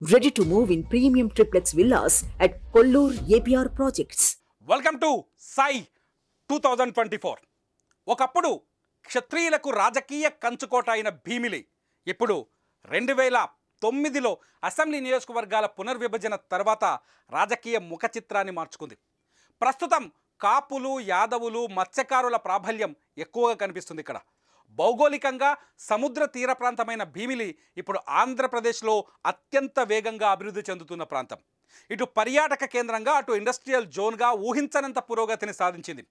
Ready to move in premium triplex villas at Kollur APR Projects. Welcome to సై 2024. ఒకప్పుడు క్షత్రియులకు రాజకీయ కంచుకోట అయిన భీమిలి ఇప్పుడు 2009లో అసెంబ్లీ నియోజకవర్గాల పునర్విభజన తర్వాత రాజకీయ ముఖ చిత్రాన్ని మార్చుకుంది. ప్రస్తుతం కాపులు, యాదవులు, మత్స్యకారుల ప్రాబల్యం ఎక్కువగా కనిపిస్తుంది. ఇక్కడ భౌగోళికంగా సముద్ర తీర ప్రాంతమైన భీమిలి ఇప్పుడు ఆంధ్రప్రదేశ్లో అత్యంత వేగంగా అభివృద్ధి చెందుతున్న ప్రాంతం. ఇటు పర్యాటక కేంద్రంగా, అటు ఇండస్ట్రియల్ జోన్గా ఊహించనంత పురోగతిని సాధించింది.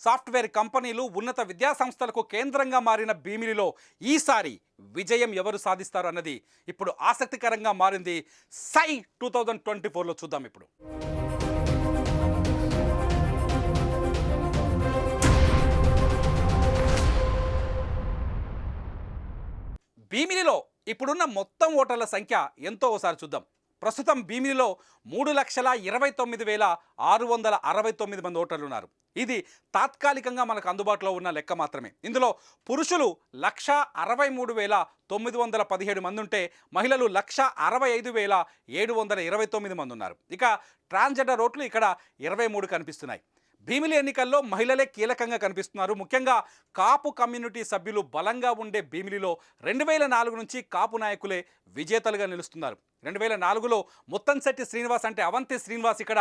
సాఫ్ట్వేర్ కంపెనీలు, ఉన్నత విద్యా సంస్థలకు కేంద్రంగా మారిన భీమిలిలో ఈసారి విజయం ఎవరు సాధిస్తారు అన్నది ఇప్పుడు ఆసక్తికరంగా మారింది. సై 2024లో చూద్దాం. ఇప్పుడు భీమిలిలో ఇప్పుడున్న మొత్తం ఓటర్ల సంఖ్య ఎంతో ఒకసారి చూద్దాం. ప్రస్తుతం భీమిలిలో 3,29,669 మంది ఓటర్లు ఉన్నారు. ఇది తాత్కాలికంగా మనకు అందుబాటులో ఉన్న లెక్క మాత్రమే. ఇందులో పురుషులు 1,63,917 మంది ఉంటే మహిళలు 1,65,729 మంది ఉన్నారు. ఇక ట్రాన్స్జెండర్ ఓట్లు ఇక్కడ 23 కనిపిస్తున్నాయి. భీమిలి ఎన్నికల్లో మహిళలే కీలకంగా కనిపిస్తున్నారు. ముఖ్యంగా కాపు కమ్యూనిటీ సభ్యులు బలంగా ఉండే భీమిలిలో 2004 నుంచి కాపు నాయకులే విజేతలుగా నిలుస్తున్నారు. 2004లో ముత్తంశెట్టి శ్రీనివాస్ అంటే అవంతి శ్రీనివాస్ ఇక్కడ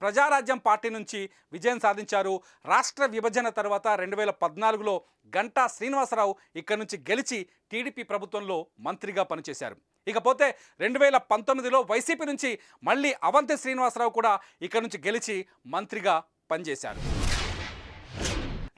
ప్రజారాజ్యం పార్టీ నుంచి విజయం సాధించారు. రాష్ట్ర విభజన తర్వాత 2014లో గంటా శ్రీనివాసరావు ఇక్కడ నుంచి గెలిచి టీడీపీ ప్రభుత్వంలో మంత్రిగా పనిచేశారు. ఇకపోతే 2019లో వైసీపీ నుంచి మళ్ళీ అవంతి శ్రీనివాసరావు కూడా ఇక్కడ నుంచి గెలిచి మంత్రిగా పనిచేశారు.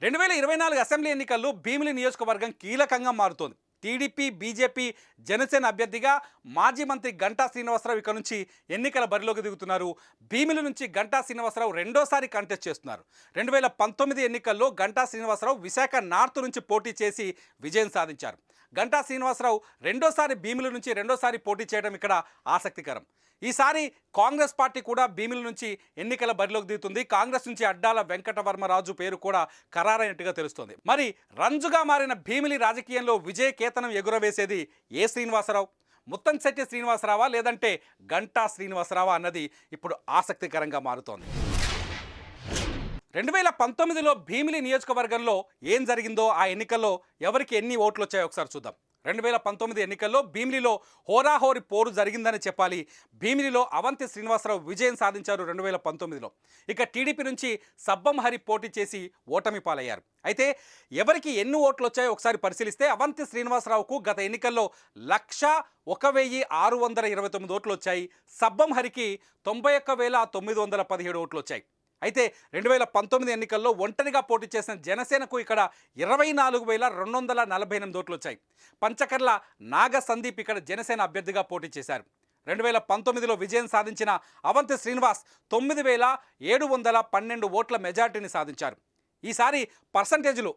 2024 అసెంబ్లీ ఎన్నికల్లో భీమిలి నియోజకవర్గం కీలకంగా మారుతోంది. టీడీపీ, బీజేపీ, జనసేన అభ్యర్థిగా మాజీ మంత్రి గంటా శ్రీనివాసరావు ఇక్కడ నుంచి ఎన్నికల బరిలోకి దిగుతున్నారు. భీమిలి నుంచి గంటా శ్రీనివాసరావు రెండోసారి కంటెస్ట్ చేస్తున్నారు. 2019 ఎన్నికల్లో గంటా శ్రీనివాసరావు విశాఖ నార్త్ నుంచి పోటీ చేసి విజయం సాధించారు. గంటా శ్రీనివాసరావు రెండోసారి భీమిలి నుంచి రెండోసారి పోటీ చేయడం ఇక్కడ ఆసక్తికరం. ఈసారి కాంగ్రెస్ పార్టీ కూడా భీమిలి నుంచి ఎన్నికల బరిలోకి దిగుతుంది. కాంగ్రెస్ నుంచి అడ్డాల వెంకటవర్మరాజు పేరు కూడా ఖరారైనట్టుగా తెలుస్తోంది. మరి రంజుగా మారిన భీమిలి రాజకీయంలో విజయ కేతనం ఎగురవేసేది ఏ శ్రీనివాసరావు? ముత్తంశెట్టి శ్రీనివాసరావా లేదంటే గంటా శ్రీనివాసరావా అన్నది ఇప్పుడు ఆసక్తికరంగా మారుతోంది. 2019లో భీమిలి నియోజకవర్గంలో ఏం జరిగిందో, ఆ ఎన్నికల్లో ఎవరికి ఎన్ని ఓట్లు వచ్చాయో ఒకసారి చూద్దాం. 2019 ఎన్నికల్లో భీమిలిలో హోరాహోరి పోరు జరిగిందని చెప్పాలి. భీమిలిలో అవంతి శ్రీనివాసరావు విజయం సాధించారు 2019లో. ఇక టీడీపీ నుంచి సబ్బం హరి పోటీ చేసి ఓటమి పాలయ్యారు. అయితే ఎవరికి ఎన్ని ఓట్లు వచ్చాయో ఒకసారి పరిశీలిస్తే అవంతి శ్రీనివాసరావుకు గత ఎన్నికల్లో 1,01,629 ఓట్లు వచ్చాయి. సబ్బం హరికి 91,917 ఓట్లు వచ్చాయి. అయితే 2019 ఎన్నికల్లో ఒంటరిగా పోటీ చేసిన జనసేనకు ఇక్కడ 24,248 ఓట్లు వచ్చాయి. పంచకర్ల నాగ సందీప్ ఇక్కడ జనసేన అభ్యర్థిగా పోటీ చేశారు. 2019లో విజయం సాధించిన అవంతి శ్రీనివాస్ 9,712 ఓట్ల మెజార్టీని సాధించారు. ఈసారి పర్సంటేజీలు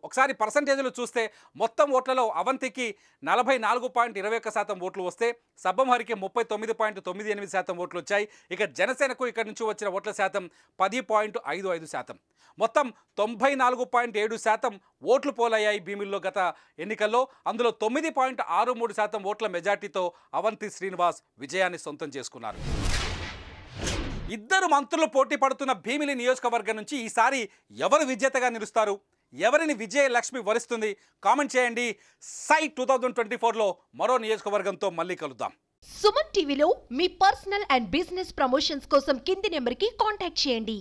చూస్తే మొత్తం ఓట్లలో అవంతికి 44.21% ఓట్లు వస్తే సబ్బం హరికి 39.98% ఓట్లు వచ్చాయి. ఇక జనసేనకు ఇక్కడ నుంచి వచ్చిన ఓట్ల శాతం 10.55%. మొత్తం 94.7% ఓట్లు పోలయ్యాయి భీమిల్లో గత ఎన్నికల్లో. అందులో 9.63% ఓట్ల మెజార్టీతో అవంతి శ్రీనివాస్ విజయాన్ని సొంతం చేసుకున్నారు. ఇద్దరు మంత్రులు పోటీ పడుతున్న భీమిలి నియోజకవర్గం నుంచి ఈసారి ఎవరు విజేతగా నిలుస్తారు? ఎవరిని విజయలక్ష్మి వరిస్తుంది? కామెంట్ చేయండి. సై 2024లో మరో నియోజకవర్గంతో మళ్ళీ కలుద్దాం. సుమన్ టీవీలో మీ పర్సనల్ అండ్ బిజినెస్ ప్రమోషన్స్ కోసం కింది నెంబర్కి కాంటాక్ట్ చేయండి.